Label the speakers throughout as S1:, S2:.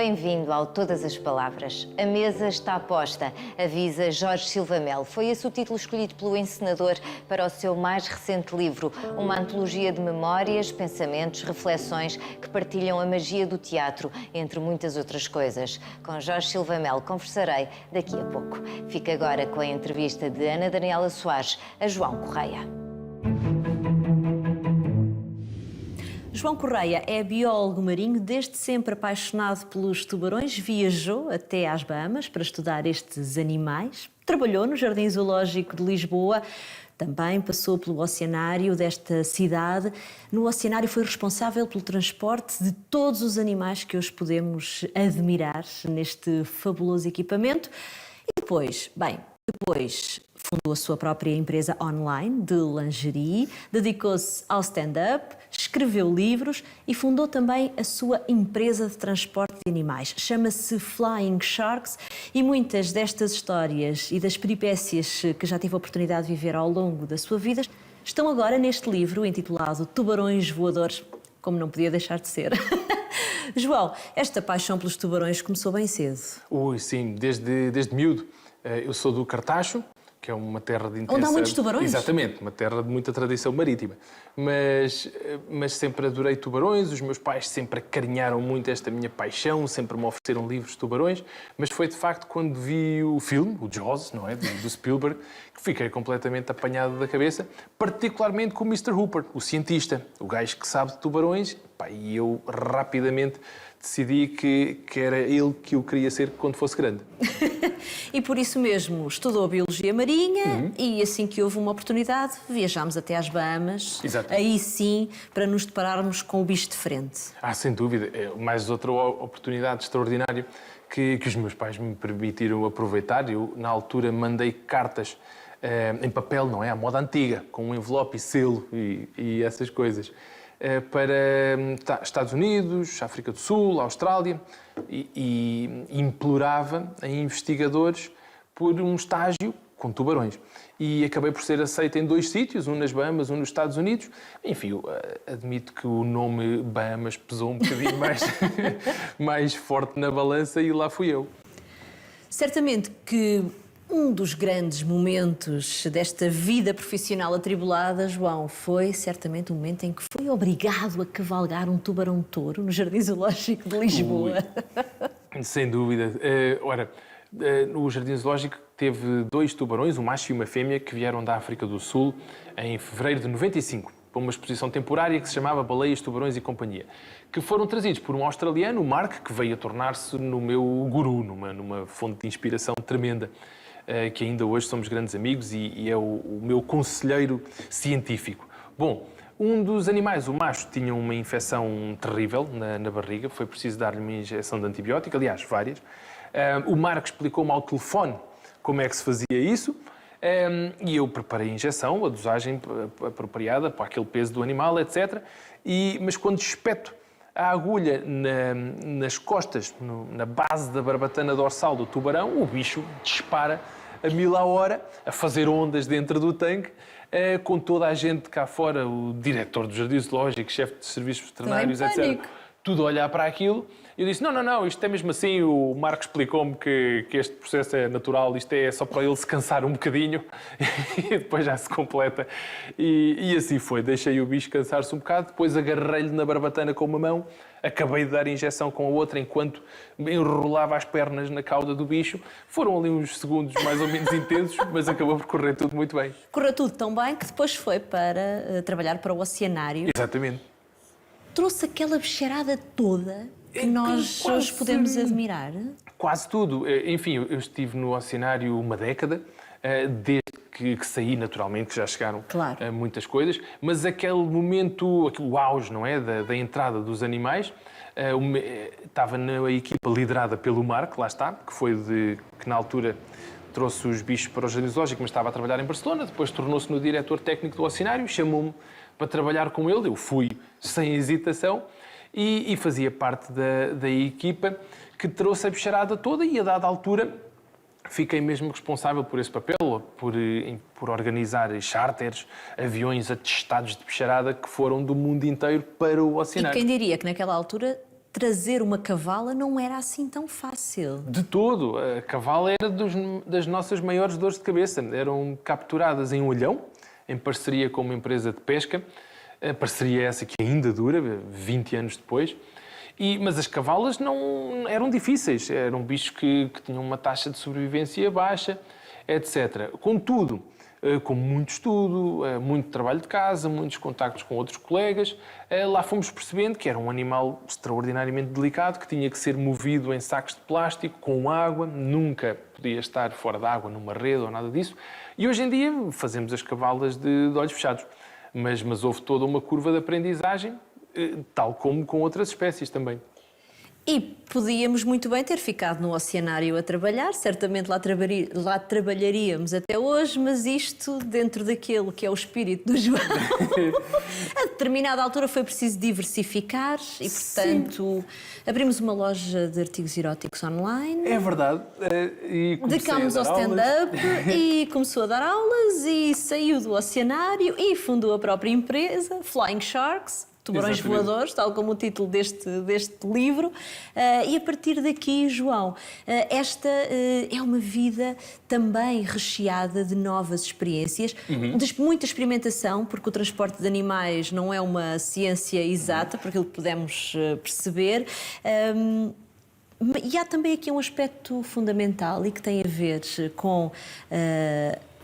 S1: Bem-vindo ao Todas as Palavras. A mesa está posta, avisa Jorge Silva Melo. Foi esse o título escolhido pelo encenador para o seu mais recente livro, uma antologia de memórias, pensamentos, reflexões que partilham a magia do teatro, entre muitas outras coisas. Com Jorge Silva Melo conversarei daqui a pouco. Fica agora com a entrevista de Ana Daniela Soares a João Correia.
S2: João Correia é biólogo marinho, desde sempre apaixonado pelos tubarões, viajou até às Bahamas para estudar estes animais, trabalhou no Jardim Zoológico de Lisboa, também passou pelo oceanário desta cidade. No oceanário foi responsável pelo transporte de todos os animais que hoje podemos admirar neste fabuloso equipamento. E depois, fundou a sua própria empresa online de lingerie, dedicou-se ao stand-up, escreveu livros e fundou também a sua empresa de transporte de animais. Chama-se Flying Sharks e muitas destas histórias e das peripécias que já teve a oportunidade de viver ao longo da sua vida estão agora neste livro intitulado Tubarões Voadores, como não podia deixar de ser. João, esta paixão pelos tubarões começou bem cedo.
S3: Ui, sim, desde miúdo. Eu sou do Cartacho, que é uma terra de intensa...
S2: Onde há muitos tubarões?
S3: Exatamente, uma terra de muita tradição marítima. Mas sempre adorei tubarões, os meus pais sempre acarinharam muito esta minha paixão, sempre me ofereceram livros de tubarões, mas foi de facto quando vi o filme, o Jaws, não é, do Spielberg, que fiquei completamente apanhado da cabeça, particularmente com o Mr. Hooper, o cientista, o gajo que sabe de tubarões, e eu rapidamente decidi que era ele que eu queria ser quando fosse grande.
S2: E por isso mesmo estudou Biologia Marinha e assim que houve uma oportunidade viajámos até às Bahamas.
S3: Exato.
S2: Aí sim, para nos depararmos com o bicho de frente.
S3: Sem dúvida. É mais outra oportunidade extraordinária que os meus pais me permitiram aproveitar. Eu, na altura, mandei cartas em papel, não é? À moda antiga, com um envelope e selo e essas coisas. Para Estados Unidos, África do Sul, Austrália e implorava a investigadores por um estágio com tubarões. E acabei por ser aceito em 2 sítios, um nas Bahamas, um nos Estados Unidos. Enfim, eu admito que o nome Bahamas pesou um bocadinho mais forte na balança e lá fui eu.
S2: Certamente que um dos grandes momentos desta vida profissional atribulada, João, foi certamente o momento em que foi obrigado a cavalgar um tubarão-touro no Jardim Zoológico de Lisboa.
S3: Sem dúvida. O Jardim Zoológico teve 2 tubarões, um macho e uma fêmea, que vieram da África do Sul em fevereiro de 95, para uma exposição temporária que se chamava Baleias, Tubarões e Companhia, que foram trazidos por um australiano, o Mark, que veio a tornar-se no meu guru, numa fonte de inspiração tremenda, que ainda hoje somos grandes amigos e é o meu conselheiro científico. Bom, um dos animais, o macho, tinha uma infecção terrível na barriga, foi preciso dar-lhe uma injeção de antibiótico, aliás, várias. O Marco explicou-me ao telefone como é que se fazia isso e eu preparei a injeção, a dosagem apropriada para aquele peso do animal, etc. Mas quando espeto a agulha nas costas, na base da barbatana dorsal do tubarão, o bicho dispara a 1000 a hora, a fazer ondas dentro do tanque, com toda a gente cá fora, o diretor do Jardim Zoológico, chefe de serviços veterinários, etc. Tudo a olhar para aquilo. Eu disse, não, isto é mesmo assim, o Marco explicou-me que este processo é natural, isto é só para ele se cansar um bocadinho e depois já se completa. E assim foi, deixei o bicho cansar-se um bocado, depois agarrei-lhe na barbatana com uma mão, acabei de dar injeção com a outra enquanto enrolava as pernas na cauda do bicho. Foram ali uns segundos mais ou menos intensos, mas acabou por correr tudo muito bem.
S2: Correu tudo tão bem que depois foi para trabalhar para o oceanário.
S3: Exatamente.
S2: Trouxe aquela bicharada toda que nós hoje podemos admirar?
S3: Quase tudo. Enfim, eu estive no oceanário uma década, desde que saí, naturalmente, que já chegaram muitas coisas, mas aquele momento, o auge, não é, da entrada dos animais, estava na equipa liderada pelo Marco, lá está, que na altura trouxe os bichos para o Jardim Zoológico, mas estava a trabalhar em Barcelona, depois tornou-se no diretor técnico do oceanário, chamou-me para trabalhar com ele, eu fui sem hesitação e fazia parte da equipa que trouxe a bicharada toda e a dada altura fiquei mesmo responsável por esse papel, por organizar charters, aviões atestados de bicharada que foram do mundo inteiro para o oceanário.
S2: E quem diria que naquela altura trazer uma cavala não era assim tão fácil.
S3: De todo. A cavala era das nossas maiores dores de cabeça. Eram capturadas em Olhão, em parceria com uma empresa de pesca. A parceria essa que ainda dura, 20 anos depois. Mas as cavalas não eram difíceis. Eram bichos que tinham uma taxa de sobrevivência baixa, etc. Contudo, com muito estudo, muito trabalho de casa, muitos contactos com outros colegas, lá fomos percebendo que era um animal extraordinariamente delicado, que tinha que ser movido em sacos de plástico, com água, nunca podia estar fora da água, numa rede ou nada disso. E hoje em dia fazemos as cavalas de olhos fechados. Mas houve toda uma curva de aprendizagem, tal como com outras espécies também.
S2: E podíamos muito bem ter ficado no oceanário a trabalhar, certamente lá trabalharíamos até hoje, mas isto dentro daquilo que é o espírito do João. A determinada altura foi preciso diversificar e, portanto, abrimos uma loja de artigos eróticos online.
S3: É verdade.
S2: Dedicámos ao stand-up e começou a dar aulas e saiu do oceanário e fundou a própria empresa, Flying Sharks. Tubarões
S3: Exatamente.
S2: Voadores, tal como o título deste livro. E a partir daqui, João, esta é uma vida também recheada de novas experiências, de muita experimentação, porque o transporte de animais não é uma ciência exata, por aquilo que pudemos perceber. E há também aqui um aspecto fundamental e que tem a ver com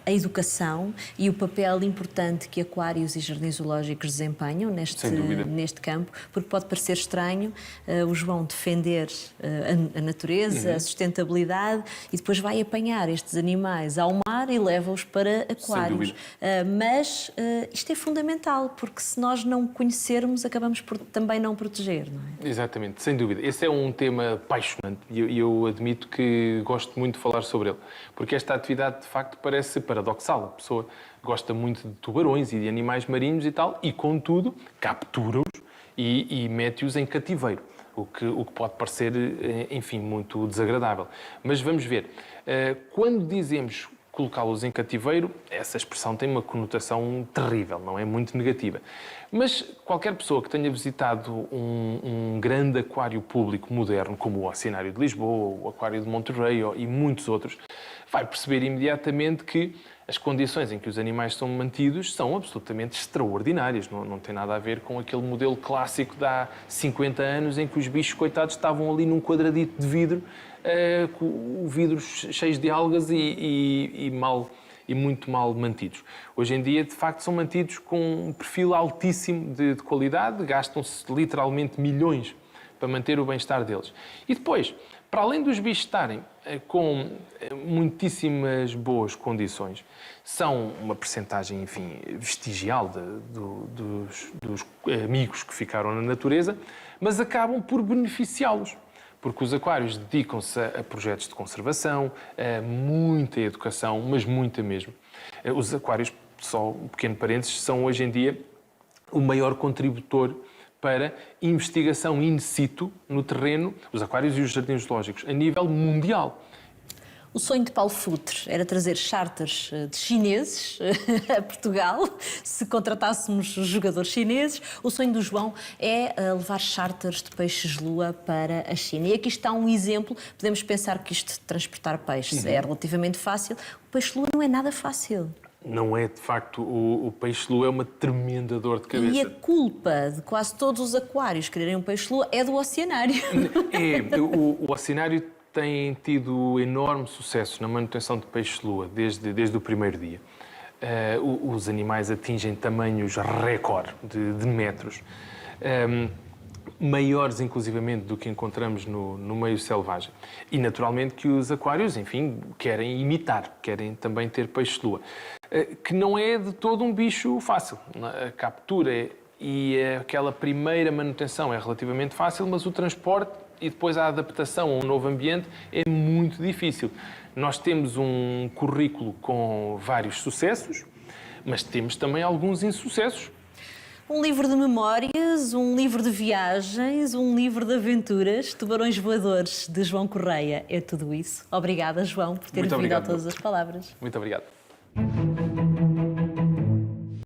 S2: a educação e o papel importante que aquários e jardins zoológicos desempenham neste campo, porque pode parecer estranho o João defender a natureza, a sustentabilidade, e depois vai apanhar estes animais ao mar e leva-os para aquários. Mas isto é fundamental, porque se nós não conhecermos, acabamos por também não proteger, não é?
S3: Exatamente, sem dúvida. Esse é um tema apaixonante e eu admito que gosto muito de falar sobre ele, porque esta atividade, de facto, parece paradoxal. A pessoa gosta muito de tubarões e de animais marinhos e tal, e, contudo, captura-os e mete-os em cativeiro, o que pode parecer, enfim, muito desagradável. Mas vamos ver. Quando dizemos colocá-los em cativeiro, essa expressão tem uma conotação terrível, não é? Muito negativa. Mas qualquer pessoa que tenha visitado um grande aquário público moderno, como o Oceanário de Lisboa, o Aquário de Monterrey e muitos outros, vai perceber imediatamente que as condições em que os animais são mantidos são absolutamente extraordinárias. Não tem nada a ver com aquele modelo clássico de há 50 anos em que os bichos, coitados, estavam ali num quadradito de vidro, com vidros cheios de algas e muito mal mantidos. Hoje em dia, de facto, são mantidos com um perfil altíssimo de qualidade, gastam-se literalmente milhões para manter o bem-estar deles. E depois, para além dos bichos estarem com muitíssimas boas condições, são uma percentagem, enfim, vestigial dos amigos que ficaram na natureza, mas acabam por beneficiá-los. Porque os aquários dedicam-se a projetos de conservação, a muita educação, mas muita mesmo. Os aquários, só um pequeno parênteses, são hoje em dia o maior contributor para investigação in situ no terreno, os aquários e os jardins zoológicos, a nível mundial.
S2: O sonho de Paulo Futre era trazer charters de chineses a Portugal, se contratássemos jogadores chineses. O sonho do João é levar charters de peixes-lua para a China. E aqui está um exemplo. Podemos pensar que isto de transportar peixes é relativamente fácil. O peixe-lua não é nada fácil.
S3: Não é, de facto, o peixe-lua é uma tremenda dor de cabeça.
S2: E a culpa de quase todos os aquários quererem um peixe-lua é do oceanário.
S3: O oceanário tem tido enorme sucesso na manutenção de peixe-lua desde o primeiro dia. Os animais atingem tamanhos recorde de metros, maiores inclusivamente do que encontramos no meio selvagem. E naturalmente que os aquários, enfim, querem imitar, querem também ter peixe-lua, que não é de todo um bicho fácil. A captura e aquela primeira manutenção é relativamente fácil, mas o transporte e depois a adaptação a um novo ambiente é muito difícil. Nós temos um currículo com vários sucessos, mas temos também alguns insucessos.
S2: Um livro de memórias, um livro de viagens, um livro de aventuras, Tubarões Voadores, de João Correia. É tudo isso. Obrigada, João, por ter vindo a Todas as Palavras.
S3: Muito obrigado.